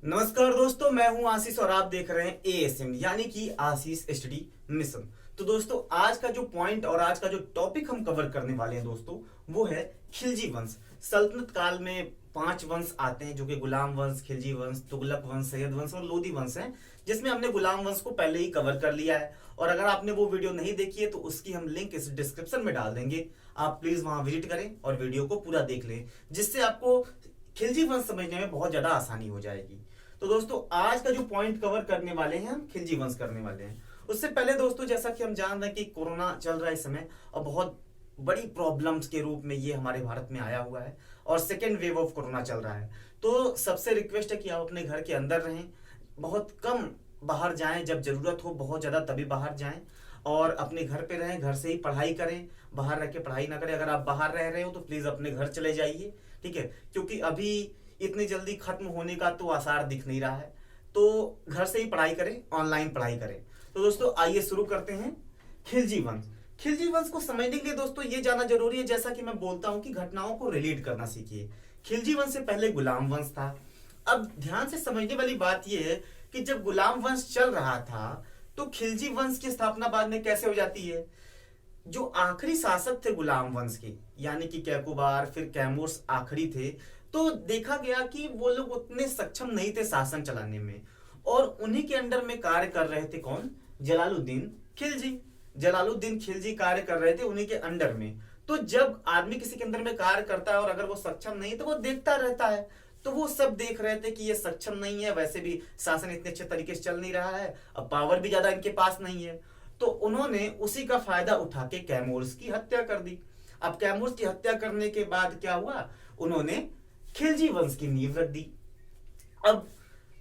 नमस्कार दोस्तों, मैं हूं आशीष और आप देख रहे हैं एएसएम यानी कि आशीष स्टडी मिशन। तो दोस्तों, आज का जो पॉइंट और आज का जो टॉपिक हम कवर करने वाले हैं दोस्तों, वो है खिलजी वंश। सल्तनत काल में 5 वंश आते हैं जो कि गुलाम वंश, खिलजी वंश, तुगलक वंश, सैयद वंश और लोदी वंश हैं, जिसमें हमने गुलाम वंश को पहले ही कवर कर लिया है। और अगर आपने वो वीडियो नहीं देखी है तो उसकी हम लिंक इस डिस्क्रिप्शन में डाल देंगे। आप प्लीज वहां विजिट करें और वीडियो को पूरा देख लें, जिससे आपको खिलजी वंश समझने में बहुत ज्यादा आसानी हो जाएगी। तो दोस्तों, आज का जो पॉइंट कवर करने वाले हैं हम खिलजी वंश करने वाले हैं। उससे पहले दोस्तों, जैसा कि हम जान रहे हैं कि कोरोना चल रहा है इस समय और बहुत बड़ी प्रॉब्लम्स के रूप में ये हमारे भारत में आया हुआ है और सेकेंड वेव ऑफ कोरोना चल रहा है। तो सबसे रिक्वेस्ट है कि आप अपने घर के अंदर रहें, बहुत कम बाहर जाएं, जब जरूरत हो बहुत ज्यादा तभी बाहर जाएं और अपने घर पे रहें, घर से ही पढ़ाई करें, बाहर रह के पढ़ाई ना करें। अगर आप बाहर रह रहे हो तो प्लीज अपने घर चले जाइए, ठीक है, क्योंकि अभी इतनी जल्दी खत्म होने का तो आसार दिख नहीं रहा है। तो घर से ही पढ़ाई करें, ऑनलाइन पढ़ाई करें। तो दोस्तों, आइए शुरू करते हैं। खिलजी वंश। खिलजी वंश को समझने के लिए दोस्तों ये जानना जरूरी है, जैसा कि मैं बोलता हूं कि घटनाओं को रिलेट करना सीखिए। खिलजी वंश से पहले गुलाम वंश था। अब ध्यान से समझने वाली बात यह है कि जब गुलाम वंश चल रहा था तो खिलजी वंश की स्थापना बाद में कैसे हो जाती है। जो आखिरी शासक थे गुलाम वंश के, यानी कि कैकुबार फिर कैमूर्स आखिरी थे, तो देखा गया कि वो लोग उतने सक्षम नहीं थे शासन चलाने में और उन्हीं के अंडर में कार्य कर रहे थे कौन? जलालुद्दीन खिलजी। जलालुद्दीन खिलजी कार्य कर रहे थे उन्हीं के अंडर में। तो जब आदमी किसी के अंदर में कार्य करता है और अगर वो सक्षम नहीं तो वो देखता रहता है। तो वो सब देख रहे थे कि ये सक्षम नहीं है, वैसे भी शासन इतने अच्छे तरीके से चल नहीं रहा है, अब पावर भी ज्यादा इनके पास नहीं है। तो उन्होंने उसी का फायदा उठा के कैमूर्स की हत्या कर दी। अब कैमूर्स की हत्या करने के बाद क्या हुआ? उन्होंने खिलजी वंश की नींव रख दी। अब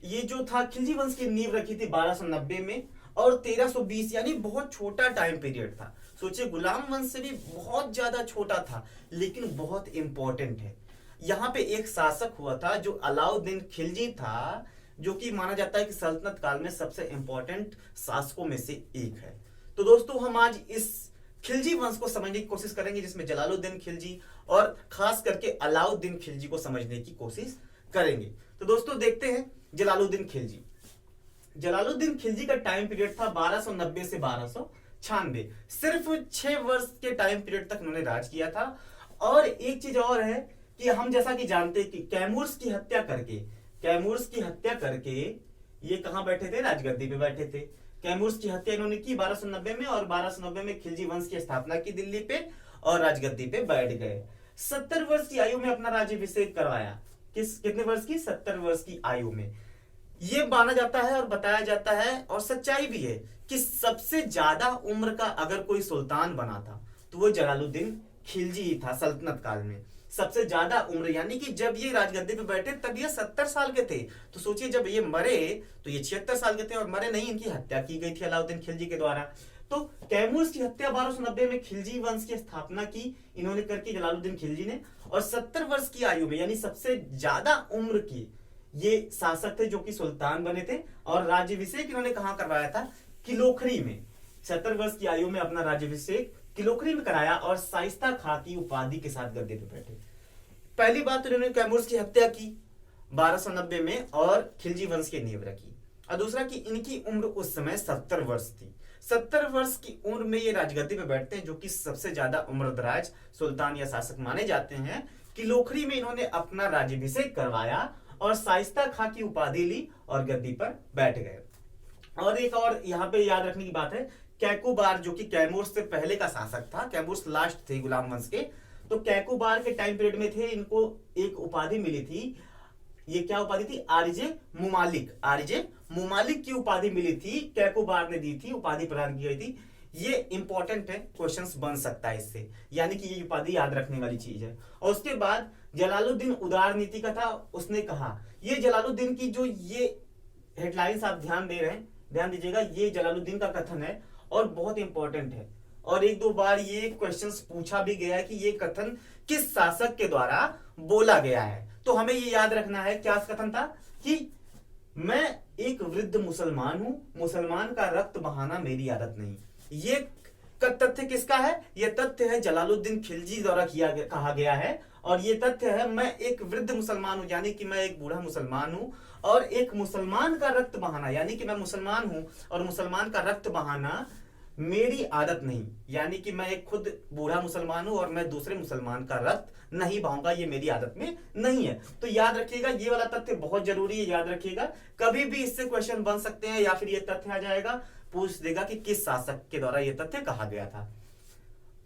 ये जो था, खिलजी वंश की नींव रखी थी 1290 में और 1320, यानी बहुत छोटा टाइम पीरियड था। सोचिए, गुलाम वंश से भी बहुत ज्यादा छोटा था, लेकिन बहुत इंपॉर्टेंट है। यहाँ पे एक शासक हुआ था जो अलाउद्दीन खिलजी था, जो कि माना जाता है कि सल्तनत काल में सबसे इंपॉर्टेंट शासकों में से एक है। तो दोस्तों, हम आज इस खिलजी वंश को समझने की कोशिश करेंगे, जिसमें जलालुद्दीन खिलजी और खास करके अलाउद्दीन खिलजी को समझने की कोशिश करेंगे। तो दोस्तों, देखते हैं जलालुद्दीन खिलजी। जलालुद्दीन खिलजी का टाइम पीरियड था 1290 से 1296। सिर्फ 6 वर्ष के टाइम पीरियड तक उन्होंने राज किया था। और एक चीज और है कि हम जैसा कि जानते हैं कि कैमूर्स की हत्या करके ये कहां बैठे थे? राजगद्दी पे बैठे थे। कैमूर्स की हत्या इन्होंने की 1290 में और 1290 में खिलजी वंश की स्थापना की दिल्ली पे और राजगद्दी पे बैठ गए। 70 वर्ष की आयु में अपना राज्याभिषेक करवाया। कितने वर्ष की? 70 वर्ष की आयु में। ये माना जाता है और बताया जाता है और सच्चाई भी है कि सबसे ज्यादा उम्र का अगर कोई सुल्तान बना था तो वो जलालुद्दीन खिलजी ही था सल्तनत काल में। सबसे ज्यादा उम्र, यानी कि जब ये राजगद्दी पे बैठे तब ये 70 साल के थे। तो सोचिए, जब ये मरे तो ये 76 साल के थे और मरे नहीं, इनकी हत्या की गई थी अलाउद्दीन खिलजी के द्वारा। तो कैमूर्स की हत्या 1290 में खिलजी वंश की स्थापना की इन्होंने करके जलालुद्दीन खिलजी ने, और 70 वर्ष की आयु में यानी सबसे ज्यादा उम्र की ये शासक थे जो कि सुल्तान बने थे। और राज्याभिषेक इन्होंने कहां करवाया था? किलोखरी में। 70 वर्ष की आयु में अपना राज्याभिषेक किलोखरी में कराया और शाइस्ता खां की उपाधि के साथ गद्दे पे बैठे। पहली बात तो इन्होंने कैमूर्स की हत्या की 1290 में और खिलजी वंश की नींव रखी। और दूसरा कि इनकी उम्र उस समय 70 वर्ष थी। 70 वर्ष की उम्र में ये राजगद्दी पे बैठते हैं, जो कि सबसे ज्यादा उम्रदराज सुल्तान या शासक माने जाते हैं। किलोखरी में इन्होंने अपना राज्याभिषेक करवाया और शाइस्ता खां की उपाधि ली और गद्दी पर बैठ गए। और एक और यहाँ पे याद रखने की बात है, कैकुबार जो कि कैमूर्स से पहले का शासक था, कैमूर्स लास्ट थे गुलाम वंश के, तो कैकुबार के टाइम पीरियड में थे, इनको एक उपाधि मिली थी। ये क्या उपाधि थी? आरिजे मुमालिक की उपाधि मिली थी, कैकुबार ने दी थी, उपाधि प्रदान की गई थी। ये इंपॉर्टेंट है, क्वेश्चंस बन सकता है इससे, यानी कि ये उपाधि याद रखने वाली चीज है। और उसके बाद जलालुद्दीन उदार नीति का था। उसने कहा, ये जलालुद्दीन की जो ये हेडलाइंस आप ध्यान दे रहे हैं, ध्यान दीजिएगा, ये जलालुद्दीन का कथन है और बहुत इंपॉर्टेंट है। और एक दो बार ये क्वेश्चंस पूछा भी गया है कि ये कथन किस शासक के द्वारा बोला गया है। तो हमें ये याद रखना है, क्या कथन था? कि मैं एक वृद्ध मुसलमान हूं, मुसलमान का रक्त बहाना मेरी आदत नहीं। ये तथ्य किसका है? यह तथ्य है जलालुद्दीन खिलजी द्वारा कहा गया है और ये तथ्य है, मैं एक वृद्ध मुसलमान हूं, यानी कि मैं एक बूढ़ा मुसलमान हूं, और एक मुसलमान का रक्त बहाना, यानी कि मैं मुसलमान हूं और मुसलमान का रक्त बहाना मेरी आदत नहीं, यानी कि मैं एक खुद बूढ़ा मुसलमान हूं और मैं दूसरे मुसलमान का रक्त नहीं बहाऊंगा, ये मेरी आदत में नहीं है। तो याद रखिएगा, ये वाला तथ्य बहुत जरूरी है, याद रखिएगा। कभी भी इससे क्वेश्चन बन सकते हैं, या फिर ये तथ्य आ जाएगा, पूछ देगा कि किस शासक के द्वारा ये तथ्य कहा गया था।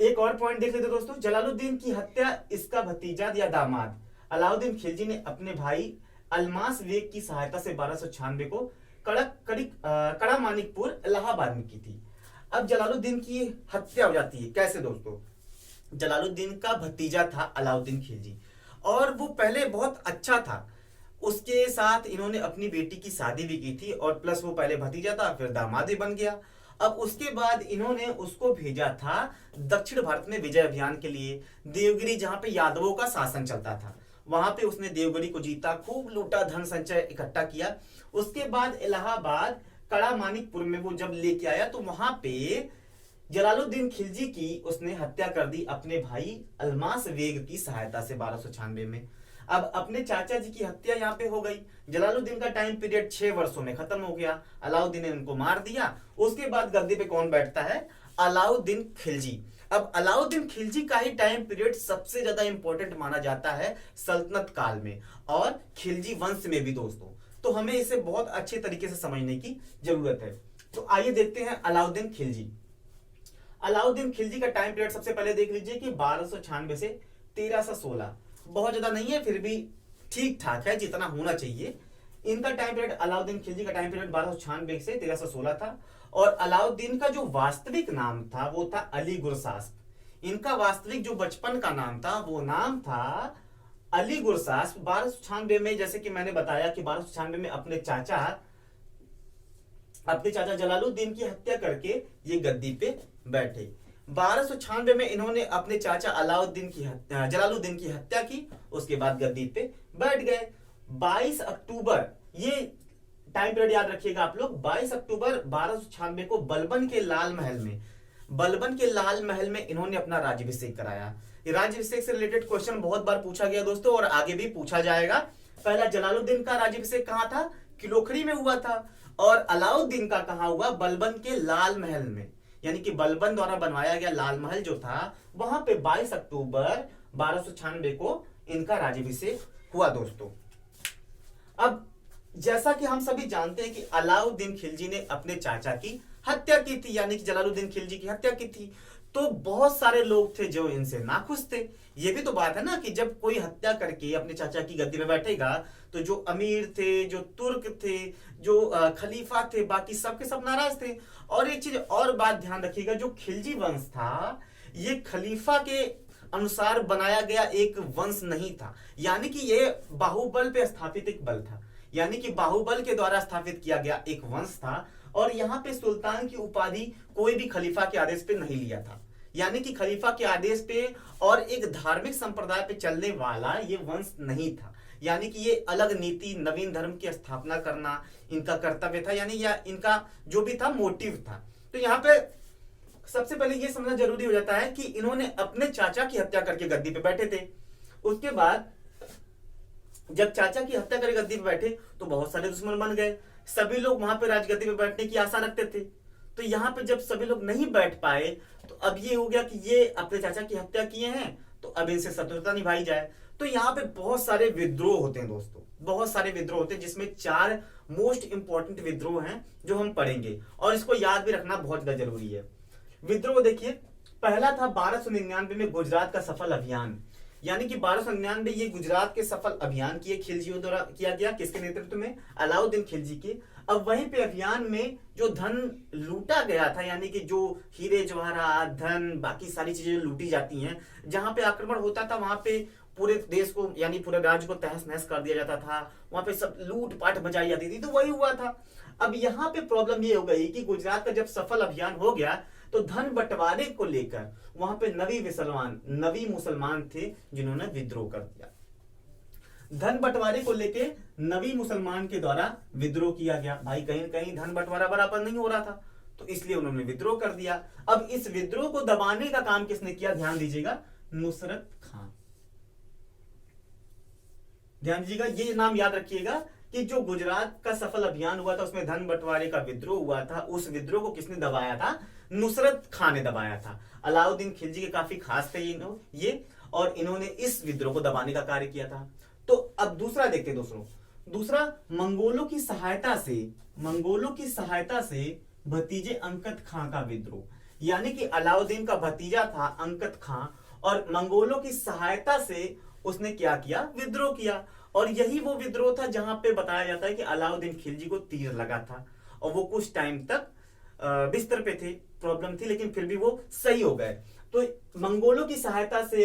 एक और पॉइंट देख लेते दोस्तों, जलालुद्दीन की हत्या इसका भतीजा या दामाद अलाउद्दीन खिलजी ने अपने भाई अल्मास बेग की सहायता से 1296 को कड़ा मानिकपुर इलाहाबाद में की थी। अब जलालुद्दीन की हत्या हो जाती है, कैसे दोस्तों? जलालुद्दीन का भतीजा था अलाउद्दीन खिलजी, और वो पहले बहुत अच्छा था, उसके साथ इन्होंने अपनी बेटी की शादी भी की थी, और प्लस वो पहले भतीजा था फिर दामाद भी बन गया। अब उसके बाद इन्होंने उसको भेजा था दक्षिण भारत में विजय अभियान के लिए, देवगिरी जहां पे यादवों का शासन चलता था, वहां पे उसने देवगिरी को जीता, खूब लूटा, धन संचय इकट्ठा किया। उसके बाद इलाहाबाद कड़ा मानिकपुर में वो जब लेके आया तो वहां पे जलालुद्दीन खिलजी की उसने हत्या कर दी अपने भाई अल्मास बेग की सहायता से 1296 में। अब अपने चाचा जी की हत्या यहाँ पे हो गई। जलालुद्दीन का टाइम पीरियड 6 वर्षों में खत्म हो गया, अलाउद्दीन ने उनको मार दिया। उसके बाद गद्दी पे कौन बैठता है? अलाउद्दीन खिलजी। अब अलाउद्दीन खिलजी का ही टाइम पीरियड सबसे ज्यादा इंपॉर्टेंट माना जाता है सल्तनत काल में और खिलजी वंश में भी दोस्तों, तो हमें इसे बहुत अच्छे तरीके से समझने की जरूरत है। तो आइए देखते हैं अलाउद्दीन खिलजी। अलाउद्दीन खिलजी का टाइम पीरियड सबसे पहले देख लीजिए कि 1296 से 1316, बहुत ज्यादा नहीं है फिर भी ठीक ठाक है, जितना होना चाहिए। इनका टाइम पीरियड, अलाउद्दीन खिलजी का टाइम पीरियड 1296 से 1316 था। और अलाउद्दीन का जो वास्तविक नाम था वो था अली गुरसास्प। इनका वास्तविक जो बचपन का नाम था वो नाम था अली गुरसास्प। 1296 में, जैसे कि मैंने बताया कि 1296 में अपने चाचा जलालुद्दीन की हत्या करके ये गद्दी पे बैठे। 1296 में इन्होंने अपने चाचा जलालुद्दीन की हत्या की, उसके बाद गद्दी पे बैठ गए। 22 अक्टूबर, ये टाइम पीरियड याद रखिएगा आप लोग, 22 अक्टूबर 1296 को बलबन के लाल महल में इन्होंने अपना राज्याभिषेक कराया। राज्याभिषेक से रिलेटेड क्वेश्चन बहुत बार पूछा गया दोस्तों, और आगे भी पूछा जाएगा। पहला जलालुद्दीन का राज्याभिषेक कहां था? किलोखड़ी में हुआ था। और अलाउद्दीन का कहां हुआ? बलबन के लाल महल में, यानी कि बलबन द्वारा बनवाया गया लाल महल जो था वहां पे 22 अक्टूबर 1296 को इनका राज्याभिषेक हुआ दोस्तों। अब जैसा कि हम सभी जानते हैं कि अलाउद्दीन खिलजी ने अपने चाचा की हत्या की थी, यानी कि जलालुद्दीन खिलजी की हत्या की थी, तो बहुत सारे लोग थे जो इनसे नाखुश थे। ये भी तो बात है ना कि जब कोई हत्या करके अपने चाचा की गद्दी में बैठेगा तो जो अमीर थे, जो तुर्क थे, जो खलीफा थे, बाकी सब के सब नाराज थे। और एक चीज और बात ध्यान रखिएगा, जो खिलजी वंश था ये खलीफा के अनुसार बनाया गया एक वंश नहीं था, यानी कि ये बाहुबल पे स्थापित एक बल था, यानी कि बाहुबल के द्वारा स्थापित किया गया एक वंश था। और यहाँ पे सुल्तान की उपाधि कोई भी खलीफा के आदेश पे नहीं लिया था, यानी कि खलीफा के आदेश पे और एक धार्मिक संप्रदाय पे चलने वाला ये वंश नहीं था, यानी कि ये अलग नीति, नवीन धर्म की स्थापना करना इनका कर्तव्य था, यानी या इनका जो भी था मोटिव था। तो यहाँ पे सबसे पहले ये समझना जरूरी हो जाता है कि इन्होंने अपने चाचा की हत्या करके गद्दी पे बैठे थे। उसके बाद जब चाचा की हत्या करके गद्दी पे बैठे तो बहुत सारे दुश्मन बन गए, सभी लोग वहां पे राजगद्दी पे बैठने की आशा रखते थे। तो यहाँ पे जब सभी लोग नहीं बैठ पाए तो अब ये हो गया कि ये अपने चाचा की हत्या किए हैं, तो अब इनसे शत्रुता निभाई जाए। तो यहाँ पे बहुत सारे विद्रोह होते हैं दोस्तों, बहुत सारे विद्रोह होते हैं, जिसमें 4 मोस्ट इंपॉर्टेंट विद्रोह हैं जो हम पढ़ेंगे, और इसको याद भी रखना बहुत ज्यादा जरूरी है। विद्रोह देखिए, पहला था 1299 में गुजरात का सफल अभियान, यानी कि 1299 ये गुजरात के सफल अभियान किए खिलजियों द्वारा किया गया, किसके नेतृत्व में? अलाउद्दीन खिलजी के। अब वहीं पे अभियान में जो धन लूटा गया था, यानी कि जो हीरे जवाहरात, धन, बाकी सारी चीजें लूटी जाती हैं, जहां पे आक्रमण होता था वहां पे पूरे देश को, यानी पूरे राज्य को तहस नहस कर दिया जाता था, वहां पे सब लूट पाट मचाई जाती थी, तो वही हुआ था। अब यहाँ पे प्रॉब्लम ये हो गई कि गुजरात का जब सफल अभियान हो गया तो धन बंटवारे को लेकर वहां पे नवी मुसलमान थे जिन्होंने विद्रोह कर दिया। धन बंटवारे को लेके नवी मुसलमान के द्वारा विद्रोह किया गया। भाई कहीं न कहीं धन बंटवारा बराबर नहीं हो रहा था, तो इसलिए उन्होंने विद्रोह कर दिया। अब इस विद्रोह को दबाने का काम किसने किया? ध्यान दीजिएगा, नुसरत खान। ध्यान दीजिएगा, ये नाम याद रखिएगा कि जो गुजरात का सफल अभियान हुआ था उसमें धन बंटवारे का विद्रोह हुआ था, उस विद्रोह को किसने दबाया था? नुसरत खान ने दबाया था। अलाउद्दीन खिलजी के काफी खास थे ये, और इन्होंने इस विद्रोह को दबाने का कार्य किया था। तो अब दूसरा देखते हैं दोस्तों, दूसरा मंगोलों की सहायता से भतीजे अंकत खां का विद्रोह, यानी कि अलाउद्दीन का भतीजा था अंकत खां, और मंगोलों की सहायता से उसने क्या किया? विद्रोह किया। और यही वो विद्रोह था जहां पे बताया जाता है कि अलाउद्दीन खिलजी को तीर लगा था, और वो कुछ टाइम तक बिस्तर पे थे, प्रॉब्लम थी, लेकिन फिर भी वो सही हो गए। तो मंगोलों की सहायता से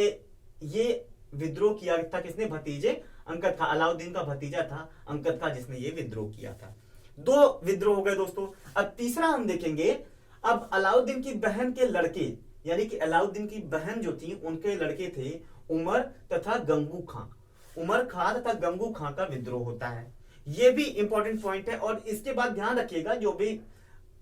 ये विद्रोह किया था किसने? भतीजे अंकत खां, अलाउद्दीन का भतीजा था अंकत खां जिसने ये विद्रोह किया था। दो विद्रोह हो गए दोस्तों। अब तीसरा हम देखेंगे, अब अलाउद्दीन की बहन के लड़के, यानी कि अलाउद्दीन की बहन जो थी उनके लड़के थे उमर तथा गंगू खां। उमर खां तथा गंगू खां का विद्रोह होता है, ये भी इंपॉर्टेंट पॉइंट है। और इसके बाद ध्यान रखिएगा, जो भी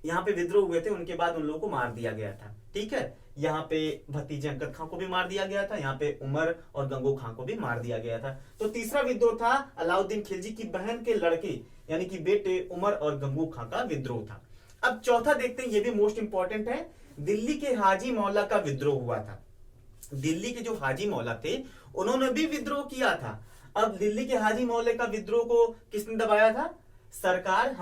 यहाँ पे विद्रोह हुए थे उनके बाद उन लोगों को मार दिया गया था, ठीक है। यहाँ पे भतीजे अंकत खां को भी मार दिया गया था, यहाँ पे उमर और गंगू खां को भी मार दिया गया था। तो तीसरा विद्रोह था अलाउद्दीन खिलजी की बहन के लड़के, यानी कि बेटे उमर और गंगू खां का विद्रोह था। अब चौथा देखते हैं, ये भी मोस्ट इंपॉर्टेंट है, दिल्ली के हाजी मौला का विद्रोह हुआ था। दिल्ली के जो हाजी मौला थे उन्होंने भी विद्रोह किया था। अब दिल्ली के हाजी मौले का विद्रोह को किसने दबाया था? सरकार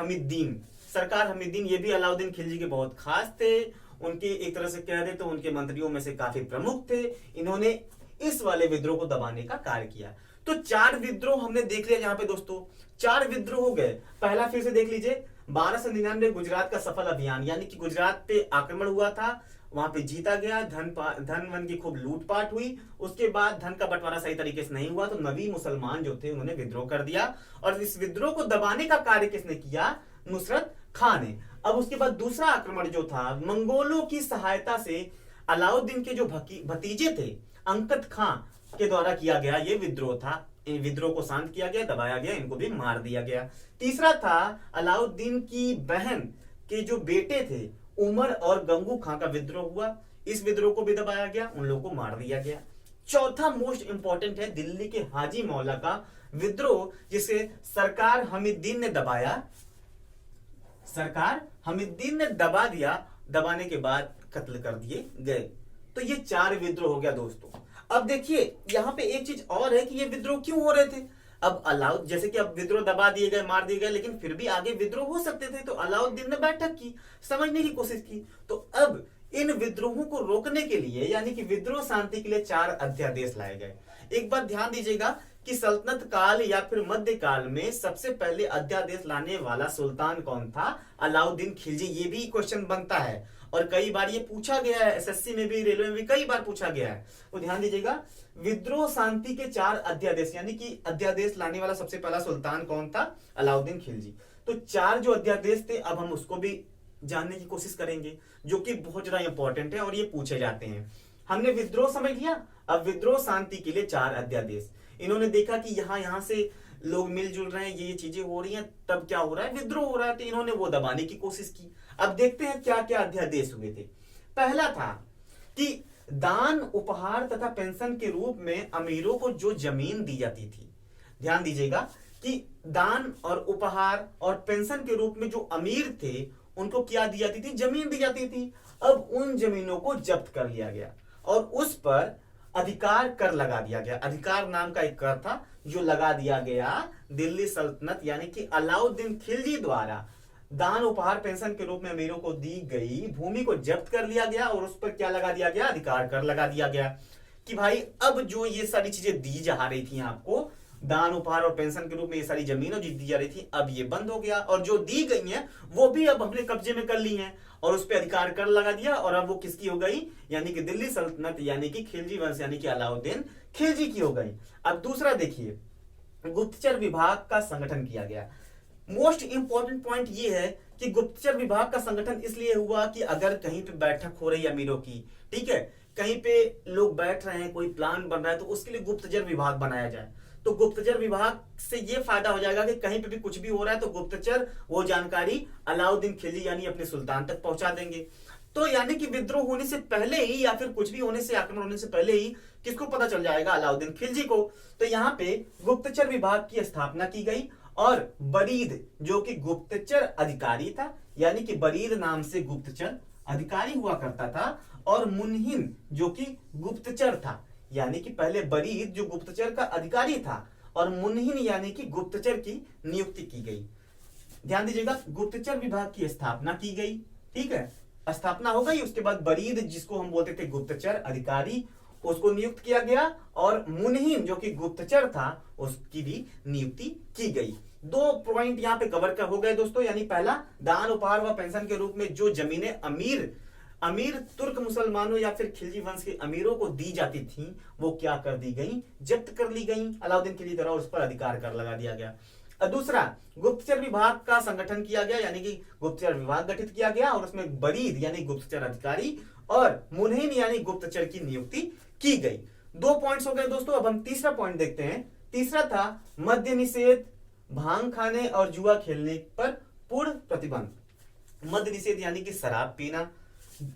हमीद्दीन, ये भी अलाउद्दीन खिलजी के बहुत खास थे, उनके एक तरह से कह दे तो उनके मंत्रियों में से काफी प्रमुख थे। इन्होंने इस वाले विद्रोह को दबाने का कार्य किया। तो 4 विद्रोह हमने देख लिया यहाँ पे दोस्तों, 4 विद्रोह हो गए। पहला फिर से देख लीजिए, 1299 गुजरात का सफल अभियान, यानी कि गुजरात पे आक्रमण हुआ था, वहां पे जीता गया, धन वन की खूब लूटपाट हुई। उसके बाद धन का बंटवारा सही तरीके से नहीं हुआ, तो नवी मुसलमान जो थे उन्होंने विद्रोह कर दिया, और इस विद्रोह को दबाने का कार्य किसने किया? नुसरत खान ने। अब उसके बाद दूसरा आक्रमण जो था मंगोलों की सहायता से अलाउद्दीन के जो भतीजे थे अंकत खां के द्वारा किया गया ये विद्रोह था। इन विद्रोह को शांत किया गया, दबाया गया, इनको भी मार दिया गया। तीसरा था अलाउद्दीन की बहन के जो बेटे थे उमर और गंगू खां का विद्रोह हुआ, इस विद्रोह को भी दबाया गया, उन लोगों को मार दिया गया। चौथा मोस्ट इंपॉर्टेंट है दिल्ली के हाजी मौला का विद्रोह, जिसे सरकार हमीद्दीन ने दबाया, सरकार हमीद्दीन ने दबा दिया, दबाने के बाद कत्ल कर दिए गए। तो ये 4 विद्रोह हो गया दोस्तों। अब देखिए यहाँ पे एक चीज और है कि ये विद्रोह क्यों हो रहे थे। अब जैसे कि अब विद्रोह दबा दिए गए, मार दिए गए, लेकिन फिर भी आगे विद्रोह हो सकते थे। तो अलाउद्दीन ने बैठक की, समझने की कोशिश की। तो अब इन विद्रोहों को रोकने के लिए, यानी कि विद्रोह शांति के लिए 4 अध्यादेश लाए गए। एक बात ध्यान दीजिएगा कि सल्तनत काल या फिर मध्य काल में सबसे पहले अध्यादेश लाने वाला सुल्तान कौन था? अलाउद्दीन खिलजी। ये भी क्वेश्चन बनता है और कई बार ये पूछा गया है, एसएससी में भी, रेलवे में भी कई बार पूछा गया है। तो ध्यान दीजिएगा, विद्रोह शांति के 4 अध्यादेश, यानी कि अध्यादेश लाने वाला सबसे पहला सुल्तान कौन था? अलाउद्दीन खिलजी। तो 4 जो अध्यादेश थे, अब हम उसको भी जानने की कोशिश करेंगे, जो कि बहुत ज्यादा इंपॉर्टेंट है और ये पूछे जाते हैं। हमने विद्रोह समझ लिया, अब विद्रोह शांति के लिए 4 अध्यादेश। इन्होंने देखा कि यहाँ से लोग मिलजुल रहे हैं, ये चीजें हो रही हैं, तब क्या हो रहा है? विद्रोह हो रहा है, तो इन्होंने वो दबाने की कोशिश की। अब देखते हैं क्या क्या अध्यादेश हुए थे। पहला था कि दान, उपहार तथा पेंशन के रूप में अमीरों को जो जमीन दी जाती थी, ध्यान दीजिएगा कि दान और उपहार और पेंशन के रूप में जो अमीर थे उनको क्या दी जाती थी? जमीन दी जाती थी। अब उन जमीनों को जब्त कर लिया गया और उस पर अधिकार कर लगा दिया गया। अधिकार नाम का एक कर था जो लगा दिया गया दिल्ली सल्तनत यानी कि अलाउद्दीन खिलजी द्वारा। दान, उपहार, पेंशन के रूप में अमीरों को दी गई भूमि को जब्त कर लिया गया और उस पर क्या लगा दिया गया? अधिकार कर लगा दिया गया कि भाई अब जो ये सारी चीजें दी जा रही थी आपको, दान, उपहार और पेंशन के रूप में ये सारी जमीनें जो दी जा रही थी, अब ये बंद हो गया और जो दी गई हैं वो भी अब हमने कब्जे में कर ली हैं और उस पर अधिकार कर लगा दिया और अब वो किसकी हो गई? यानी कि दिल्ली सल्तनत यानी कि खिलजी वंश यानी कि अलाउद्दीन खिलजी की हो गई। अब दूसरा देखिए, गुप्तचर विभाग का संगठन किया गया। मोस्ट इंपॉर्टेंट पॉइंट ये है कि गुप्तचर विभाग का संगठन इसलिए हुआ कि अगर कहीं पे बैठक हो रही है अमीरों की, ठीक है, कहीं पे लोग बैठ रहे हैं, कोई प्लान बन रहा है, तो उसके लिए गुप्तचर विभाग बनाया जाए। तो गुप्तचर विभाग से ये फायदा हो जाएगा कि कहीं पे भी कुछ भी हो रहा है तो गुप्तचर वो जानकारी अलाउद्दीन खिलजी यानी अपने सुल्तान तक पहुंचा देंगे। तो यानी कि विद्रोह होने से पहले ही या फिर कुछ भी होने से, आक्रमण होने से पहले ही किसको पता चल जाएगा? अलाउद्दीन खिलजी को। तो यहाँ पे गुप्तचर विभाग की स्थापना की गई और बरीद जो कि गुप्तचर अधिकारी था, यानी कि बरीद नाम से गुप्तचर अधिकारी हुआ करता था, और मुनहिन जो कि गुप्तचर था, यानी कि पहले बरीद जो गुप्तचर का अधिकारी था और मुनहिन यानी कि गुप्तचर की नियुक्ति की गई। ध्यान दीजिएगा, गुप्तचर विभाग की स्थापना की गई, ठीक है, स्थापना हो गई। उसके बाद बरीद जिसको हम बोलते थे गुप्तचर अधिकारी, उसको नियुक्त किया गया, और मुनहिन जो कि गुप्तचर था उसकी भी नियुक्ति की गई। दो पॉइंट यहाँ पे कवर कर हो गए दोस्तों, यानी पहला, दान उपहार व पेंशन के रूप में जो जमीनें अमीर तुर्क मुसलमानों या फिर खिलजी वंश के अमीरों को दी जाती थी, वो क्या कर दी गई? जब्त कर ली गई अलाउद्दीन खिलजी द्वारा, उस पर अधिकार कर लगा दिया गया। दूसरा, गुप्तचर विभाग का संगठन किया गया, यानी कि गुप्तचर विभाग गठित किया गया और उसमें बरीद यानी गुप्तचर अधिकारी और मुनहिन यानी गुप्तचर की नियुक्ति की गई। 2 पॉइंट्स हो गए दोस्तों। अब हम तीसरा पॉइंट देखते हैं। तीसरा था मद्य निषेध, भांग खाने और जुआ खेलने पर पूर्ण प्रतिबंध। मद्य निषेध यानी कि शराब पीना,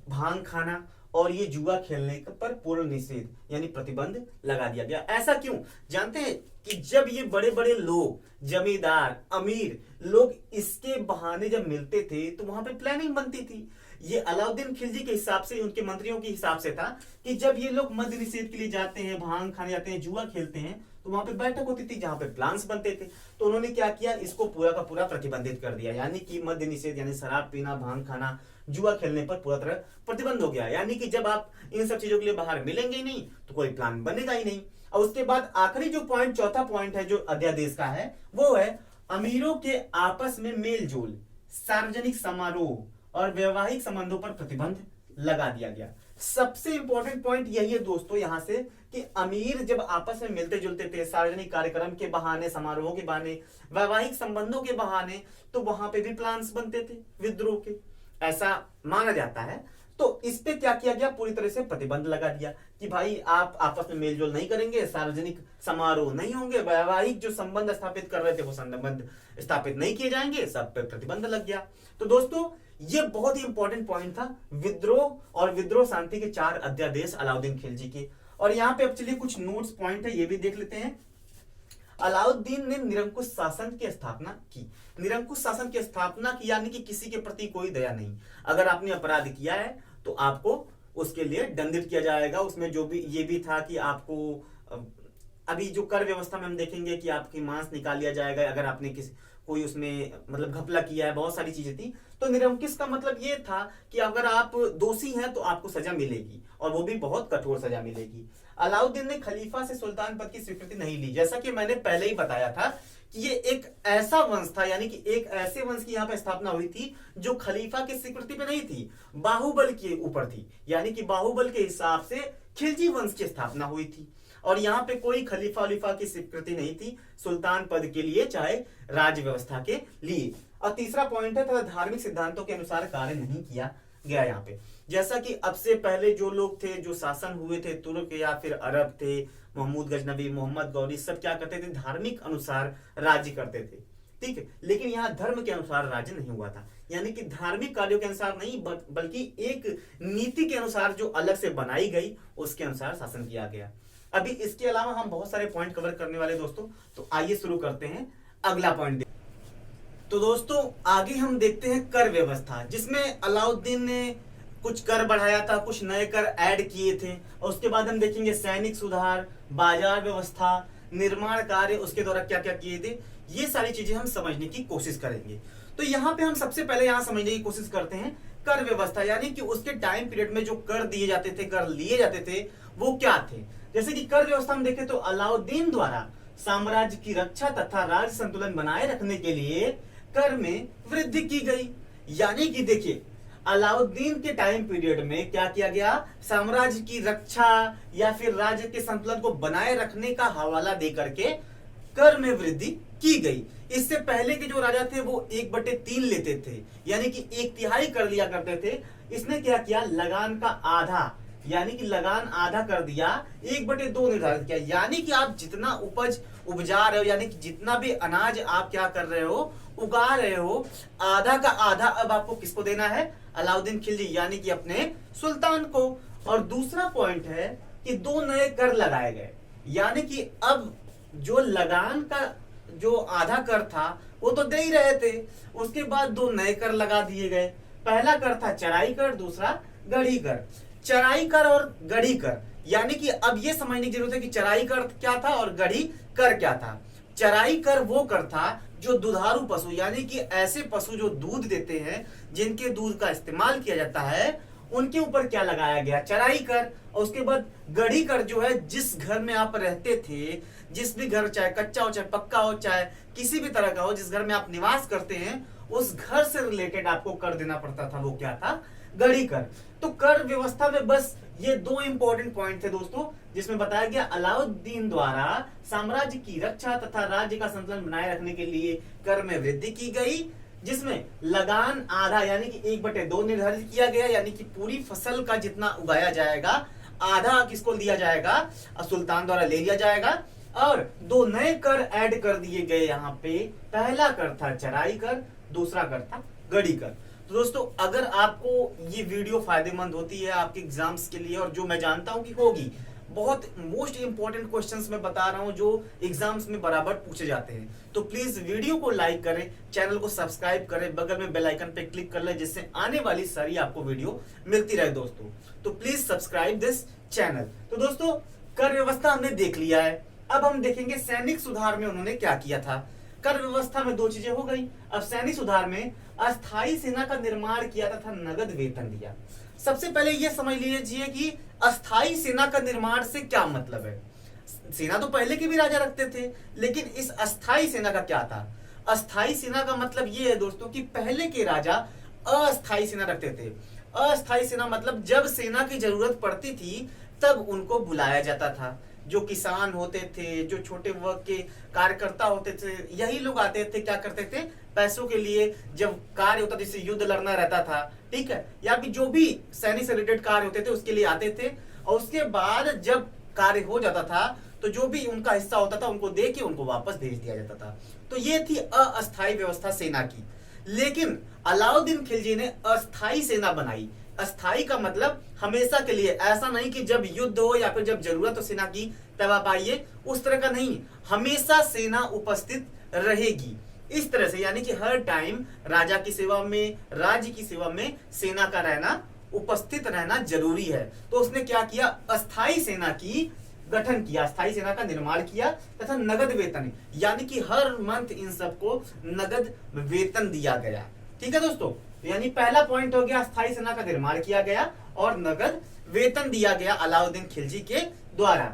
भांग खाना और ये जुआ खेलने पर पूर्ण निषेध यानी प्रतिबंध लगा दिया गया। ऐसा क्यों? जानते हैं कि जब ये बड़े बड़े लोग, जमींदार, अमीर लोग इसके बहाने जब मिलते थे तो वहां पे प्लानिंग बनती थी। ये अलाउद्दीन खिलजी के हिसाब से, उनके मंत्रियों के हिसाब से था कि जब ये लोग मद्य निषेध के लिए जाते हैं, भांग खाने जाते हैं, जुआ खेलते हैं, तो वहां पे बैठक होती थी जहां पे प्लान्स बनते थे। तो उन्होंने क्या किया? इसको पूरा का पूरा प्रतिबंधित कर दिया, यानी कि मद्य निषेध यानी शराब पीना, भांग खाना, जुआ खेलने पर पूरा तरह प्रतिबंध हो गया। यानी कि जब आप इन सब चीजों के लिए बाहर मिलेंगे ही नहीं तो कोई प्लान बनेगा ही नहीं। और उसके बाद आखिरी जो पॉइंट, चौथा पॉइंट है जो अध्यादेश का है, वो है अमीरों के आपस में मेल जोल, सार्वजनिक समारोह और वैवाहिक संबंधों पर प्रतिबंध लगा दिया गया। सबसे इंपॉर्टेंट पॉइंट यही है दोस्तों यहां से कि अमीर जब आपस में मिलते जुलते थे, सार्वजनिक कार्यक्रम के बहाने, समारोहों के बहाने, वैवाहिक संबंधों के बहाने, तो वहां पे भी प्लान्स बनते थे विद्रोह के, ऐसा माना जाता है। तो इस पे क्या किया गया? पूरी तरह से प्रतिबंध लगा दिया कि भाई आप आपस में मेलजोल नहीं करेंगे, सार्वजनिक समारोह नहीं होंगे, वैवाहिक जो संबंध स्थापित कर रहे थे वो संबंध स्थापित नहीं किए जाएंगे, सब पे प्रतिबंध लग गया। तो दोस्तों ये बहुत ही इंपॉर्टेंट पॉइंट था विद्रोह और विद्रोह शांति के 4 अध्यादेश अलाउद्दीन खिलजी के। और यहाँ पे अब चलिए कुछ नोट्स पॉइंट है, ये भी देख लेते हैं। अलाउद्दीन ने निरंकुश शासन की स्थापना की। निरंकुश शासन की स्थापना की यानी कि किसी के प्रति कोई दया नहीं। अगर आपने अपराध किया है तो आपको उसके लिए दंडित किया जाएगा। उसमें जो भी ये भी था कि आपको अभी जो कर व्यवस्था में हम देखेंगे कि आपकी मांस निकाल लिया जाएगा अगर आपने कोई उसमें मतलब घपला किया है, बहुत सारी चीजें थी। तो निरंकुश का मतलब ये था कि अगर आप दोषी हैं तो आपको सजा मिलेगी और वो भी बहुत कठोर सजा मिलेगी। अलाउद्दीन ने खलीफा से सुल्तान पद की स्वीकृति नहीं ली। जैसा कि मैंने पहले ही बताया था कि ये एक ऐसा वंश था, यानी कि एक ऐसे वंश की यहाँ पे स्थापना हुई थी जो खलीफा की स्वीकृति पे नहीं थी, बाहुबल के ऊपर थी। यानी कि बाहुबल के हिसाब से खिलजी वंश की स्थापना हुई थी और यहाँ पे कोई खलीफा वलीफा की स्वीकृति नहीं थी सुल्तान पद के लिए, चाहे राज्य व्यवस्था के लिए। और तीसरा पॉइंट है, तथा धार्मिक सिद्धांतों के अनुसार कार्य नहीं किया गया। यहाँ पे जैसा कि अब से पहले जो लोग थे, जो शासन हुए थे, तुर्क या फिर अरब थे, महमूद गजनबी, मोहम्मद गौरी, सब क्या करते थे? धार्मिक अनुसार राज्य करते थे, ठीक है। लेकिन यहाँ धर्म के अनुसार राज्य नहीं हुआ था, यानी कि धार्मिक कार्यों के अनुसार नहीं बल्कि एक नीति के अनुसार जो अलग से बनाई गई उसके अनुसार शासन किया गया। अभी इसके अलावा हम बहुत सारे पॉइंट कवर करने वाले दोस्तों, तो आइए शुरू करते हैं अगला पॉइंट। तो दोस्तों आगे हम देखते हैं कर व्यवस्था, जिसमें अलाउद्दीन ने कुछ कर बढ़ाया था, कुछ नए कर ऐड किए थे। और उसके बाद हम देखेंगे सैनिक सुधार, बाजार व्यवस्था, निर्माण कार्य उसके द्वारा क्या क्या किए थे, ये सारी चीजें हम समझने की कोशिश करेंगे। तो यहाँ पे हम सबसे पहले यहाँ समझने की कोशिश करते हैं कर व्यवस्था, यानी कि उसके टाइम पीरियड में जो कर दिए जाते थे, कर लिए जाते थे, वो क्या थे। जैसे कि कर व्यवस्था हम देखें तो अलाउद्दीन द्वारा साम्राज्य की रक्षा तथा राज्य संतुलन बनाए रखने के लिए कर में वृद्धि की गई। यानी कि देखिए अलाउद्दीन के टाइम पीरियड में क्या किया गया? साम्राज्य की रक्षा या फिर राज्य के संतुलन को बनाए रखने का हवाला दे करके कर में वृद्धि की गई। इससे पहले के जो राजा थे वो 1/3 लेते थे, यानी कि 1/3 कर लिया करते थे। इसने क्या किया? लगान का आधा, यानी कि लगान आधा कर दिया, 1/2 निर्धारित किया। यानी कि आप जितना उपज उपजा रहे हो, यानी कि जितना भी अनाज आप क्या कर रहे हो उगा रहे हो, आधा का आधा अब आपको किसको देना है? अलाउद्दीन खिलजी यानी कि अपने सुल्तान को। और दूसरा पॉइंट है कि 2 नए कर लगाए गए, यानी कि अब जो लगान का जो आधा कर था वो तो दे ही रहे थे, उसके बाद 2 नए कर लगा दिए गए। पहला कर था चराई कर, दूसरा गढ़ी कर। चराई कर और गढ़ी कर, यानी कि अब ये समझने की जरूरत है कि चराई कर क्या था और गढ़ी कर क्या था। चराई कर वो कर था जो दुधारू पशु, यानी कि ऐसे पशु जो दूध देते हैं, जिनके दूध का इस्तेमाल किया जाता है, उनके ऊपर क्या लगाया गया? चराई कर। और उसके बाद गढ़ी कर जो है, जिस घर में आप रहते थे, जिस भी घर, चाहे कच्चा हो चाहे पक्का हो, चाहे किसी भी तरह का हो, जिस घर में आप निवास करते हैं, उस घर से रिलेटेड आपको कर देना पड़ता था, वो क्या था? गढ़ी कर। तो कर व्यवस्था में बस ये 2 इंपॉर्टेंट पॉइंट थे दोस्तों, जिसमें बताया गया अलाउद्दीन द्वारा साम्राज्य की रक्षा तथा राज्य का संतुलन बनाए रखने के लिए कर में वृद्धि की गई, जिसमें लगान आधा यानी कि 1/2 निर्धारित किया गया, यानी कि पूरी फसल का जितना उगाया जाएगा आधा किसको दिया जाएगा? सुल्तान द्वारा ले लिया जाएगा। और 2 नए कर ऐड कर दिए गए यहाँ पे। पहला कर था चराई कर, दूसरा कर था गढ़ी कर। तो दोस्तों, अगर आपको ये वीडियो फायदेमंद होती है आपके एग्जाम्स के लिए, और जो मैं जानता हूं कि होगी, बहुत मोस्ट इंपॉर्टेंट क्वेश्चंस मैं बता रहा हूं जो एग्जाम्स में बराबर पूछे जाते हैं, तो प्लीज वीडियो को लाइक करें, चैनल को सब्सक्राइब करें, बगल में बेल आइकन पे क्लिक कर लें, जिससे आने वाली सारी आपको वीडियो मिलती रहे दोस्तों। तो प्लीज सब्सक्राइब दिस चैनल। तो दोस्तों, कर व्यवस्था हमने देख लिया है, अब हम देखेंगे सैनिक सुधार में उन्होंने क्या किया था। कर व्यवस्था में 2 चीजें हो गई। अब सैनिक सुधार में अस्थाई सेना का निर्माण किया तथा नगद वेतन दिया। सबसे पहले यह समझ लीजिए कि अस्थाई सेना का निर्माण से क्या मतलब है। सेना तो पहले के भी राजा रखते थे, लेकिन इस अस्थाई सेना का क्या था? अस्थाई सेना का मतलब यह है दोस्तों कि पहले के राजा अस्थाई सेना रखते थे। अस्थाई सेना मतलब जब सेना की जरूरत पड़ती थी तब उनको बुलाया जाता था। जो किसान होते थे, जो छोटे वर्ग के कार्यकर्ता होते थे, यही लोग आते थे, क्या करते थे? पैसों के लिए, जब कार्य होता था, जैसे युद्ध लड़ना रहता था, ठीक है, या फिर जो भी सैनिक से रिलेटेड कार्य होते थे उसके लिए आते थे। और उसके बाद जब कार्य हो जाता था तो जो भी उनका हिस्सा होता था उनको दे के उनको वापस भेज दिया जाता था। तो ये थी अस्थायी व्यवस्था सेना की। लेकिन अलाउद्दीन खिलजी ने अस्थाई सेना बनाई। अस्थाई का मतलब हमेशा के लिए, ऐसा नहीं कि जब युद्ध हो या फिर जब जरूरत हो सेना की तब आप आइए, उस तरह का नहीं, हमेशा सेना उपस्थित रहेगी इस तरह से, यानी कि हर टाइम राजा की सेवा में, राज्य की सेवा में सेना का रहना, उपस्थित रहना जरूरी है। तो उसने क्या किया? अस्थाई सेना की गठन किया, अस्थाई सेना का निर्माण किया तथा नगद वेतन, यानी कि हर मंथ इन सबको नगद वेतन दिया गया। ठीक है दोस्तों, यानी पहला पॉइंट हो गया, अस्थाई सेना का निर्माण किया गया और नगद वेतन दिया गया अलाउद्दीन खिलजी के द्वारा।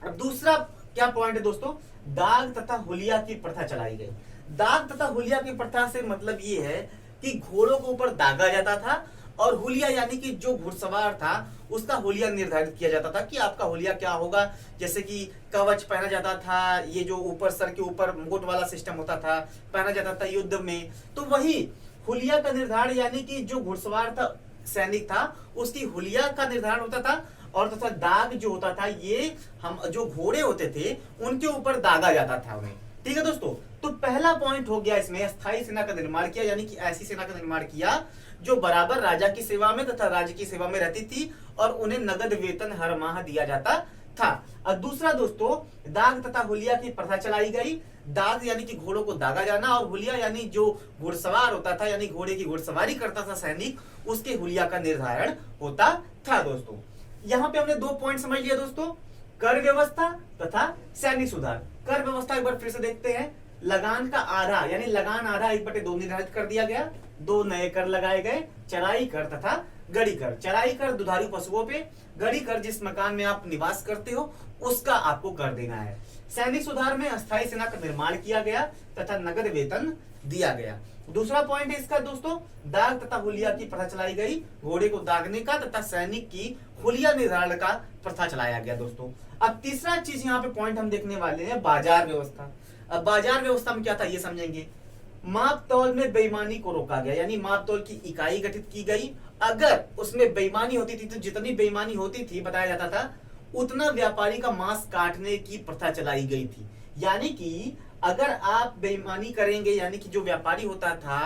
अब दूसरा क्या पॉइंट है दोस्तों? दाग तथा हुलिया की प्रथा चलाई गई। दाग तथा हुलिया की प्रथा से मतलब ये है कि घोड़ों के ऊपर दागा जाता था, और हुलिया यानी कि जो घुड़सवार था उसका हुलिया निर्धारित किया जाता था कि आपका हुलिया क्या होगा। जैसे कि कवच पहना जाता था, ये जो ऊपर सर के ऊपर मुकुट वाला सिस्टम होता था, पहना जाता था युद्ध में। तो वही हुलिया का निर्धारण, यानी कि जो घुड़सवार था, सैनिक था, उसकी हुलिया का निर्धारण होता था। और तथा दाग जो होता था, ये हम जो घोड़े होते थे उनके ऊपर दागा जाता था उन्हें। ठीक है दोस्तों, तो पहला पॉइंट हो गया इसमें, अस्थाई सेना का निर्माण किया, यानी कि ऐसी सेना का निर्माण किया जो बराबर राजा की सेवा में तथा राज्य की सेवा में रहती थी और उन्हें नगद वेतन हर माह दिया जाता था। और दूसरा दोस्तों, दाग तथा हुलिया की प्रथा चलाई गई। दाग यानी कि घोड़ों को दागा जाना, और हुलिया यानी जो घुड़सवार होता था, यानी घोड़े की घुड़सवारी करता था सैनिक, उसके हुलिया का निर्धारण होता था दोस्तों। यहाँ पे हमने 2 पॉइंट समझ लिया दोस्तों, कर व्यवस्था तथा सैनिक सुधार। कर व्यवस्था एक बार फिर से देखते हैं। लगान का आधा, यानी लगान आधा 1/2 निर्धारित कर दिया गया। 2 नए कर लगाए गए, चराई कर तथा गढ़ी कर। चराई कर दुधारू पशुओं पे, गढ़ी कर जिस मकान में आप निवास करते हो उसका आपको कर देना है। सैनिक सुधार में अस्थायी सेना का निर्माण किया गया तथा नगद वेतन दिया गया। दूसरा पॉइंट है इसका दोस्तों, दाग तथा हुलिया की प्रथा चलाई गई। घोड़े को दागने का तथा सैनिक की हुलिया निर्धारण का प्रथा चलाया गया दोस्तों। अब तीसरा चीज यहाँ पे पॉइंट हम देखने वाले हैं, बाजार व्यवस्था। अब बाजार व्यवस्था में क्या था ये समझेंगे। माप तौल में बेईमानी को रोका गया, यानी माप तौल की इकाई गठित की गई। अगर उसमें बेईमानी होती थी तो जितनी बेईमानी होती थी बताया जाता था उतना व्यापारी का मांस काटने की प्रथा चलाई गई थी। यानी कि अगर आप बेईमानी करेंगे, यानी कि जो व्यापारी होता था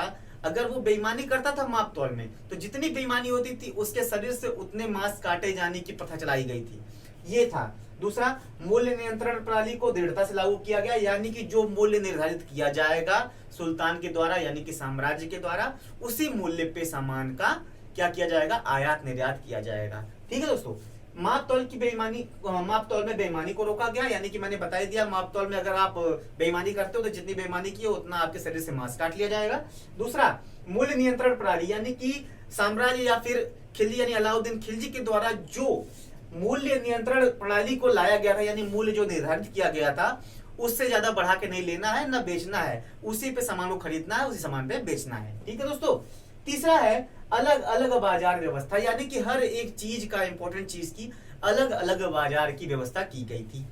अगर वो बेईमानी करता था माप तौल में, तो जितनी बेईमानी होती थी उसके शरीर से उतने मांस काटे जाने की प्रथा चलाई गई थी। ये था। दूसरा, मूल्य नियंत्रण प्रणाली को दृढ़ता से लागू किया गया, यानी कि जो मूल्य निर्धारित किया जाएगा सुल्तान के द्वारा यानी कि साम्राज्य के द्वारा, उसी मूल्य पे सामान का क्या किया जाएगा, आयात निर्यात किया जाएगा। ठीक है दोस्तों। माप तौल की बेईमानी, माप तौल में बेईमानी को रोका गया, यानी कि मैंने बता ही दिया माप तौल में अगर आप बेईमानी करते हो तो जितनी बेईमानी की हो उतना आपके शरीर से मांस काट लिया जाएगा। दूसरा, मूल्य नियंत्रण प्रणाली, यानी कि साम्राज्य या फिर खिलजी यानी अलाउद्दीन खिलजी के द्वारा जो मूल्य नियंत्रण प्रणाली को लाया गया था, यानी मूल्य जो निर्धारित किया गया था उससे ज्यादा बढ़ा के नहीं लेना है ना बेचना है, उसी पे सामान को खरीदना है, उसी सामान पे बेचना है। ठीक है दोस्तों। तीसरा है अलग अलग बाजार व्यवस्था, यानी कि हर एक चीज का, इंपॉर्टेंट चीज की अलग अलग बाजार की व्यवस्था की गई थी।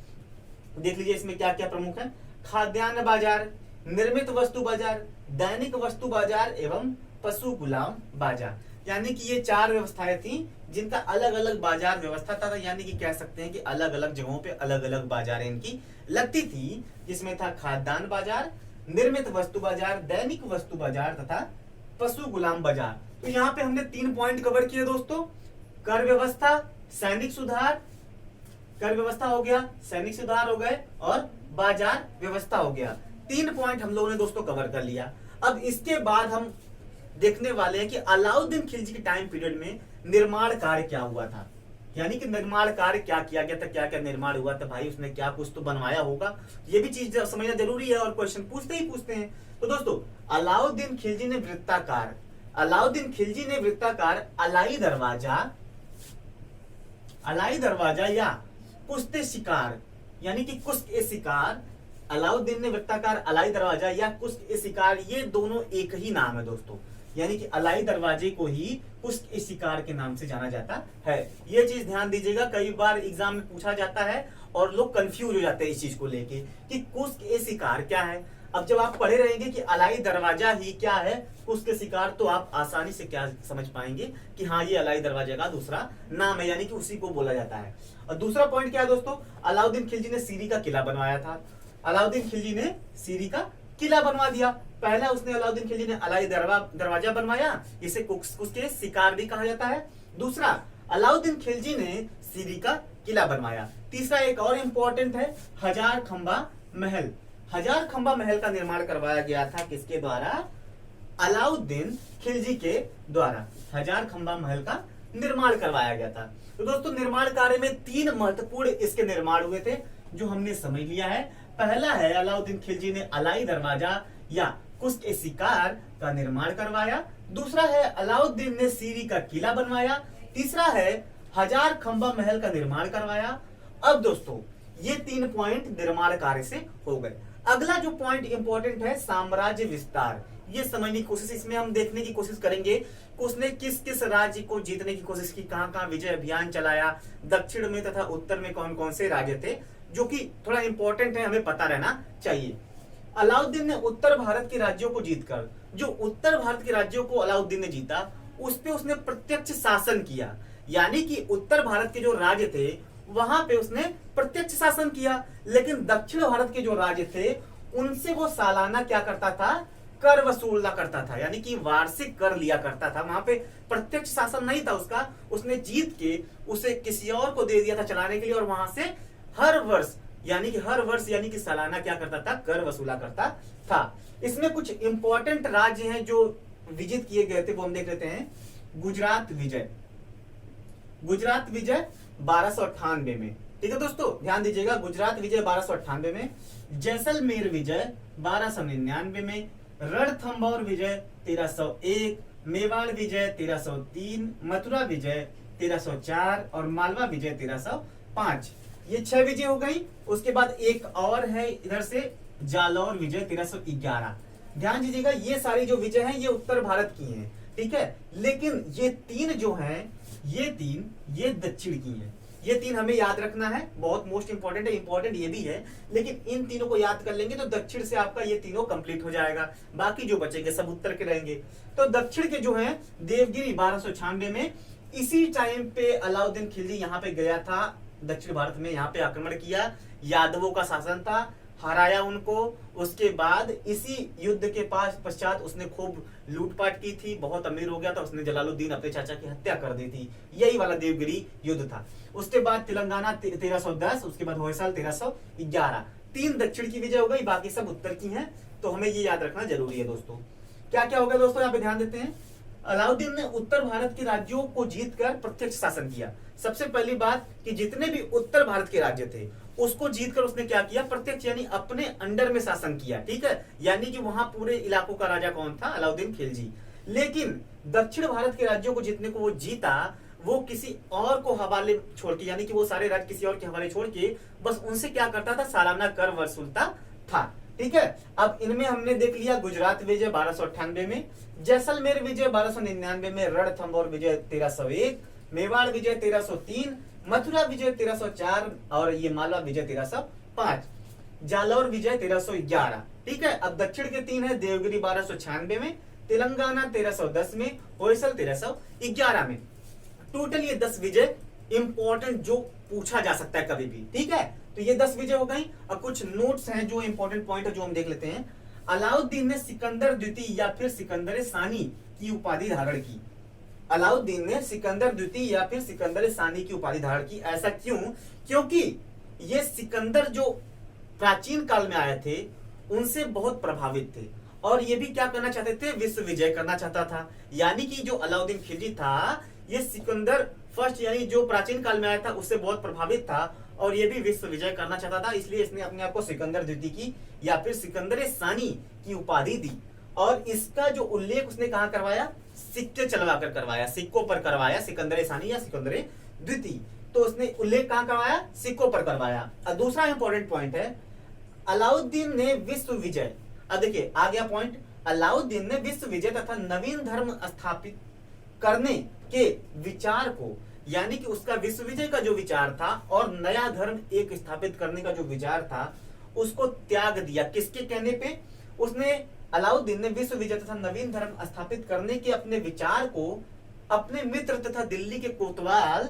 देख लीजिए इसमें क्या क्या प्रमुख है। खाद्यान्न बाजार, निर्मित वस्तु बाजार, दैनिक वस्तु बाजार एवं पशु गुलाम बाजार, यानी कि ये 4 व्यवस्थाएं थी जिनका अलग अलग बाजार व्यवस्था था, यानी कि कह सकते हैं कि अलग अलग जगहों पे अलग अलग बाजार इनकी लगती थी, जिसमें था खाद्यान्न बाजार, निर्मित वस्तु बाजार, दैनिक वस्तु बाजार तथा पशु गुलाम बाजार। तो यहाँ पे हमने 3 पॉइंट कवर किए दोस्तों। कर व्यवस्था, सैनिक सुधार, कर व्यवस्था हो गया, सैनिक सुधार हो गए और बाजार व्यवस्था हो गया। 3 पॉइंट हम लोगों ने दोस्तों कवर कर लिया। अब इसके बाद हम देखने वाले हैं कि अलाउद्दीन खिलजी के टाइम पीरियड में निर्माण कार्य क्या हुआ था, यानी कि निर्माण कार्य क्या किया गया था, क्या क्या निर्माण हुआ था, भाई उसने क्या कुछ तो बनवाया होगा, ये भी चीज समझना जरूरी है और क्वेश्चन पूछते ही पूछते हैं। तो दोस्तों अलाउद्दीन खिलजी ने वृत्ताकार, अलाई दरवाजा या कुश्ते शिकार, यानी कि कुश्त ए शिकार, अलाउद्दीन ने वृत्ताकार अलाई दरवाजा या कुश्त ए शिकार, ये दोनों एक ही नाम है दोस्तों, यानी कि अलाई दरवाजे को ही कुश्त ए शिकार के नाम से जाना जाता है। ये चीज ध्यान दीजिएगा, कई बार एग्जाम में पूछा जाता है और लोग कंफ्यूज हो जाते हैं इस चीज को लेके कि कुश्त ए शिकार क्या है। अब जब आप पढ़े रहेंगे कि अलाई दरवाजा ही क्या है, उसके शिकार, तो आप आसानी से क्या समझ पाएंगे कि हाँ ये अलाई दरवाजा का दूसरा नाम है, यानी कि उसी को बोला जाता है। और दूसरा पॉइंट क्या है दोस्तों, अलाउद्दीन खिलजी ने सीरी का किला बनवाया था। अलाउद्दीन खिलजी ने सीरी का किला बनवा दिया। पहला उसने अलाउद्दीन खिलजी ने अलाई दरवाजा बनवाया, इसे उसके शिकार भी कहा जाता है। दूसरा, अलाउद्दीन खिलजी ने सीरी का किला बनवाया। तीसरा एक और इंपॉर्टेंट है, हजार खंबा महल। हजार खंबा महल का निर्माण करवाया गया था किसके द्वारा, अलाउद्दीन खिलजी के द्वारा हजार खंबा महल का निर्माण करवाया गया था। तो दोस्तों निर्माण कार्य में 3 महत्वपूर्ण इसके निर्माण हुए थे जो हमने समझ लिया है। पहला है अलाउद्दीन खिलजी ने अलाई दरवाजा या कुश्त ए शिकार का निर्माण करवाया। दूसरा है अलाउद्दीन ने सीरी का किला बनवाया। तीसरा है हजार खंबा महल का निर्माण करवाया। अब दोस्तों ये 3 पॉइंट निर्माण कार्य से हो गए। अगला जो पॉइंट इंपॉर्टेंट है साम्राज्य विस्तार, ये समझने की कोशिश, इसमें हम देखने की कोशिश करेंगे कि उसने किस किस राज्य को जीतने की कोशिश की, कहां कहां विजय अभियान चलाया, दक्षिण में तथा उत्तर में कौन कौन से राज्य थे, जो कि थोड़ा इंपॉर्टेंट है, हमें पता रहना चाहिए। अलाउद्दीन ने उत्तर भारत के राज्यों को जीतकर, जो उत्तर भारत के राज्यों को अलाउद्दीन ने जीता उस पे उसने प्रत्यक्ष शासन किया, यानी कि उत्तर भारत के जो राज्य थे वहां पे उसने प्रत्यक्ष शासन किया। लेकिन दक्षिण भारत के जो राज्य थे उनसे वो सालाना क्या करता था, कर वसूला करता था, यानी कि वार्षिक कर लिया करता था। वहां पे प्रत्यक्ष शासन नहीं था उसका, उसने जीत के उसे किसी और को दे दिया था चलाने के लिए, और वहां से हर वर्ष यानी कि सालाना क्या करता था, कर वसूला करता था। इसमें कुछ इंपॉर्टेंट राज्य हैं जो विजित किए गए थे, वो हम देख लेते हैं। गुजरात विजय 1298 में, ठीक है दोस्तों ध्यान दीजिएगा, गुजरात विजय 1298 में, जैसलमेर विजय 1299 में, रणथंभौर विजय 1301, मेवाड़ विजय 1303, मथुरा विजय 1304 और मालवा विजय 1305। ये 6 विजय हो गई। उसके बाद एक और है इधर से जालौर विजय 1311। ध्यान दीजिएगा ये सारी जो विजय हैं ये उत्तर भारत की हैं, ठीक है, लेकिन ये 3 जो हैं ये दक्षिण की हैं। ये 3 हमें याद रखना है, बहुत मोस्ट इंपॉर्टेंट है, इंपॉर्टेंट ये भी है, लेकिन इन तीनों को याद कर लेंगे तो दक्षिण से आपका ये तीनों कंप्लीट हो जाएगा, बाकी जो बचेंगे सब उत्तर के रहेंगे। तो दक्षिण के जो हैं देवगिरी 1296 में, इसी टाइम पे अलाउद्दीन खिलजी यहाँ पे गया था दक्षिण भारत में, यहाँ पे आक्रमण किया, यादवों का शासन था, हराया उनको। उसके बाद इसी युद्ध के पश्चात उसने खूब लूटपाट की थी, बहुत अमीर हो गया था, उसने जलालुद्दीन अपने चाचा की हत्या कर दी थी। यही वाला देवगिरी युद्ध था। उसके बाद तेलंगाना 1310, उसके बाद होयसल 1311। 3 दक्षिण की विजय हो गई, बाकी सब उत्तर की हैं। तो हमें ये याद रखना जरूरी है दोस्तों। क्या क्या हो गया दोस्तों, यहाँ पे ध्यान देते हैं। अलाउद्दीन ने उत्तर भारत के राज्यों को जीतकर प्रत्यक्ष शासन किया। सबसे पहली बात कि जितने भी उत्तर भारत के राज्य थे उसको जीतकर उसने क्या किया, प्रत्यक्ष यानी अपने अंडर में शासन किया। ठीक है, यानी कि वहां पूरे इलाकों का राजा कौन था, अलाउद्दीन खिलजी। लेकिन दक्षिण भारत के राज्यों को जीतने को वो जीता, वो किसी और को हवाले छोड़ के, यानी कि वो सारे राज्य किसी और के हवाले छोड़ के बस उनसे क्या करता था, सालाना कर वसूलता था। ठीक है, अब इनमें हमने देख लिया गुजरात विजय 1298 में, जैसलमेर विजय 1299 में, रणथंभौर विजय 1301, मेवाड़ विजय 1303, मथुरा विजय 1304 और ये मालवा विजय 1305, जालौर विजय 1311। ठीक है, अब दक्षिण के 3 है, देवगिरी 1296 में, तेलंगाना 1310 में, होयसल 1311 में। टोटल ये 10 विजय इंपॉर्टेंट जो पूछा जा सकता है कभी भी। ठीक है, तो ये 10 विजय हो गई। अब कुछ नोट्स हैं जो इंपॉर्टेंट पॉइंट है जो हम देख लेते हैं। अलाउद्दीन ने सिकंदर द्वितीय या फिर सिकंदर सानी की उपाधि धारण की। अलाउद्दीन ने सिकंदर द्वितीय या फिर सिकंदर सानी की उपाधि धारण की। ऐसा क्यों? क्योंकि ये सिकंदर जो प्राचीन काल में आए थे उनसे बहुत प्रभावित थे और ये भी क्या करना चाहते थे, विश्व विजय करना चाहता था। यानी कि जो अलाउद्दीन खिलजी था ये सिकंदर फर्स्ट यानी जो प्राचीन काल में आया था उससे बहुत प्रभावित था और ये भी विश्व विजय करना चाहता था, इसलिए इसने अपने आप को सिकंदर द्वितीय की या फिर सिकंदर सानी की उपाधि दी। और इसका जो उल्लेख उसने कहां करवाया, सिक्के चलवा कर करवाया, सिक्कों पर करवाया, सिकंदर सानी या सिकंदर द्वितीय। तो उसने उल्लेख कहां करवाया, सिक्कों पर करवाया। और दूसरा इंपॉर्टेंट पॉइंट है, अलाउद्दीन ने विश्व विजय, अब देखिए आ गया पॉइंट, अलाउद्दीन ने विश्व विजय तथा नवीन धर्म स्थापित करने के विचार को, यानी कि उसका विश्व विजय का जो विचार था और नया धर्म एक स्थापित करने का जो विचार था उसको त्याग दिया। किसके कहने पे? उसने, अलाउद्दीन ने विश्व विजय तथा नवीन धर्म स्थापित करने के अपने विचार को अपने मित्र तथा दिल्ली के कोतवाल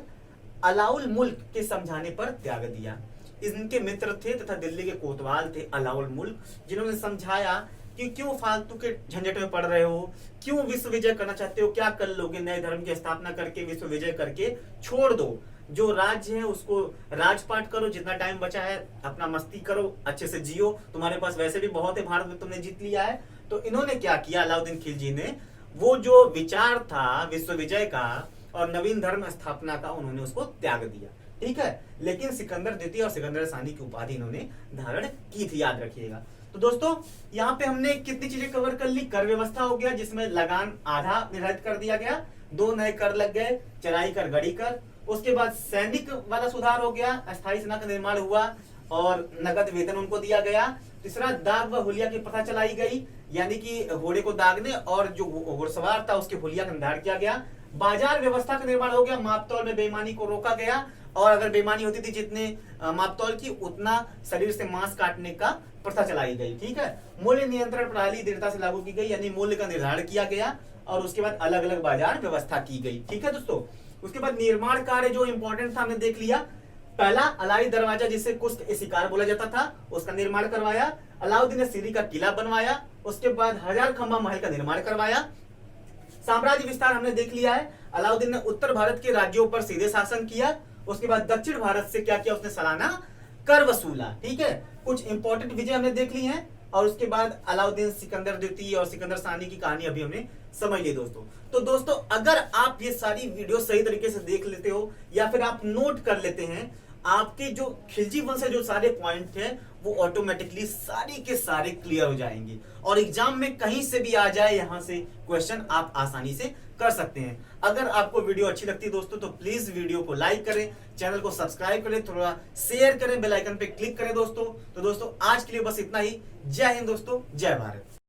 अलाउल मुल्क के समझाने पर त्याग दिया। इनके मित्र थे तथा दिल्ली के कोतवाल थे अलाउल मुल्क, जिन्होंने समझाया कि क्यों फालतू के झंझट में पड़ रहे हो, क्यों विश्व विजय करना चाहते हो, क्या कर लोगे, नए धर्म की स्थापना करके विश्व विजय करके छोड़ दो, जो राज्य है उसको राजपाट करो, जितना टाइम बचा है अपना मस्ती करो, अच्छे से जियो, तुम्हारे पास वैसे भी बहुत है, भारत में तुमने जीत लिया है। तो इन्होंने क्या किया, अलाउद्दीन खिलजी ने वो जो विचार था विश्व विजय का और नवीन धर्म स्थापना का, उन्होंने उसको त्याग दिया। ठीक है, लेकिन सिकंदर द्वितीय और सिकंदर सानी की उपाधि इन्होंने धारण की थी, याद रखिएगा। तो दोस्तों यहाँ पे हमने कितनी चीजें कवर कर ली। कर व्यवस्था हो गया जिसमें लगान आधा निर्धारित कर दिया गया, 2 नए कर लग गए, चराई कर, गड़ी कर। उसके बाद सैनिक वाला सुधार हो गया, अस्थायी सेना का निर्माण हुआ और नगद वेतन उनको दिया गया। तीसरा, दाग व हुलिया की प्रथा चलाई गई, यानी कि घोड़े को दागने और जो घुड़सवार था उसके हुलिया का निर्धारण किया गया। बाजार व्यवस्था का निर्माण हो गया, मापतौल में बेईमानी को रोका गया और अगर बेईमानी होती थी जितने मापतौल की उतना शरीर से मांस काटने का प्रथा चलाई गई। ठीक है, मूल्य नियंत्रण प्रणाली दृढ़ता से लागू की गई, यानी मूल्य का निर्धारण किया गया और उसके बाद अलग अलग बाजार व्यवस्था की गई। ठीक है दोस्तों, उसके बाद निर्माण कार्य जो इंपॉर्टेंट था हमने देख लिया। पहला, अलाई दरवाजा जिसे कुष्ठ ए शिकार बोला जाता था, उसका निर्माण करवाया। अलाउद्दीन ने सीरी का किला बनवाया। उसके बाद 1000 खंबा महल का निर्माण करवाया। साम्राज्य विस्तार हमने देख लिया है। अलाउद्दीन ने उत्तर भारत के राज्यों पर सीधे शासन किया। उसके बाद दक्षिण भारत से क्या किया, उसने सालाना कर वसूला। ठीक है, कुछ इंपॉर्टेंट विजय हमने देख ली हैं और उसके बाद अलाउद्दीन, सिकंदर द्वितीय और सिकंदर सानी की कहानी अभी हमने समझ ली दोस्तों। तो दोस्तों अगर आप ये सारी वीडियो सही तरीके से देख लेते हो या फिर आप नोट कर लेते हैं, आपके जो खिलजी वंश से जो सारे पॉइंट हैं वो ऑटोमेटिकली सारे के सारे क्लियर हो जाएंगे और एग्जाम में कहीं से भी आ जाए यहां से क्वेश्चन आप आसानी से कर सकते हैं। अगर आपको वीडियो अच्छी लगती है दोस्तों तो प्लीज वीडियो को लाइक करें, चैनल को सब्सक्राइब करें, थोड़ा शेयर करें, बेल आइकन पे क्लिक करें दोस्तों। तो दोस्तों आज के लिए बस इतना ही। जय हिंद दोस्तों, जय भारत।